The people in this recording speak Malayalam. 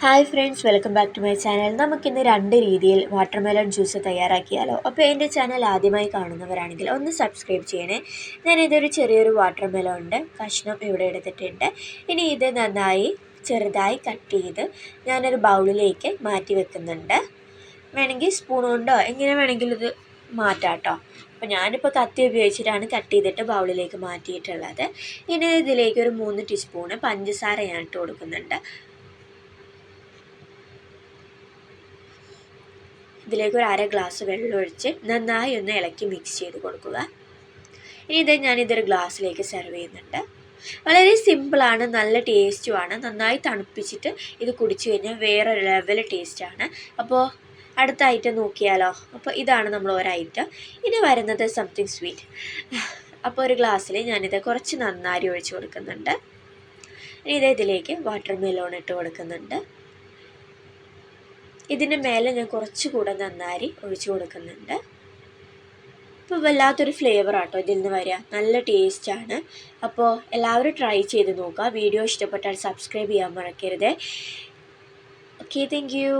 Hi friends, welcome back to my channel. നമുക്കിന്ന് രണ്ട് രീതിയിൽ വാട്ടർമെലൺ ജ്യൂസ് തയ്യാറാക്കിയാലോ. അപ്പോൾ എൻ്റെ ചാനൽ ആദ്യമായി കാണുന്നവരാണെങ്കിൽ ഒന്ന് സബ്സ്ക്രൈബ് ചെയ്യണേ. ഞാനിതൊരു ചെറിയൊരു വാട്ടർമെലോണിൻ്റെ കഷ്ണം ഇവിടെ എടുത്തിട്ടുണ്ട്. ഇനി ഇത് നന്നായി ചെറുതായി കട്ട് ചെയ്ത് ഞാനൊരു ബൗളിലേക്ക് മാറ്റി വെക്കുന്നുണ്ട്. വേണമെങ്കിൽ സ്പൂൺ കൊണ്ടോ എങ്ങനെ വേണമെങ്കിലും ഇത് മാറ്റാം കേട്ടോ. അപ്പോൾ ഞാനിപ്പോൾ കത്തി ഉപയോഗിച്ചിട്ടാണ് കട്ട് ചെയ്തിട്ട് ബൗളിലേക്ക് മാറ്റിയിട്ടുള്ളത്. ഇനി ഇതിലേക്ക് ഒരു 3 ടീസ്പൂണ് പഞ്ചസാര ഞാൻ ഇട്ട് കൊടുക്കുന്നുണ്ട്. ഇതിലേക്ക് ഒരു 1/2 ഗ്ലാസ് വെള്ളം ഒഴിച്ച് നന്നായി ഒന്ന് ഇളക്കി മിക്സ് ചെയ്ത് കൊടുക്കുക. ഇനി ഞാനിതൊരു ഗ്ലാസ്സിലേക്ക് സെർവ് ചെയ്യുന്നുണ്ട്. വളരെ സിമ്പിളാണ്, നല്ല ടേസ്റ്റുമാണ്. നന്നായി തണുപ്പിച്ചിട്ട് ഇത് കുടിച്ചു കഴിഞ്ഞാൽ വേറെ ലെവൽ ടേസ്റ്റാണ്. അപ്പോൾ അടുത്ത ഐറ്റം നോക്കിയാലോ. അപ്പോൾ ഇതാണ് നമ്മൾ ഒരു ഐറ്റം. ഇനി വരുന്നത് സംതിങ് സ്വീറ്റ്. അപ്പോൾ ഒരു ഗ്ലാസ്സിൽ ഞാനിത് കുറച്ച് നന്നാരി ഒഴിച്ച് കൊടുക്കുന്നുണ്ട്. ഇനി ഇതിലേക്ക് വാട്ടർ മെലോൺ ഇട്ട് കൊടുക്കുന്നുണ്ട്. ഇതിൻ്റെ മേലെ ഞാൻ കുറച്ചുകൂടെ നന്നാരി ഒഴിച്ചു കൊടുക്കുന്നുണ്ട്. ഇപ്പോൾ വല്ലാത്തൊരു ഫ്ലേവർ ആട്ടോ ഇതിൽ നിന്ന് വരിക, നല്ല ടേസ്റ്റാണ്. അപ്പോൾ എല്ലാവരും ട്രൈ ചെയ്ത് നോക്കുക. വീഡിയോ ഇഷ്ടപ്പെട്ടാൽ സബ്സ്ക്രൈബ് ചെയ്യാൻ മറക്കരുത്. Okay, thank you.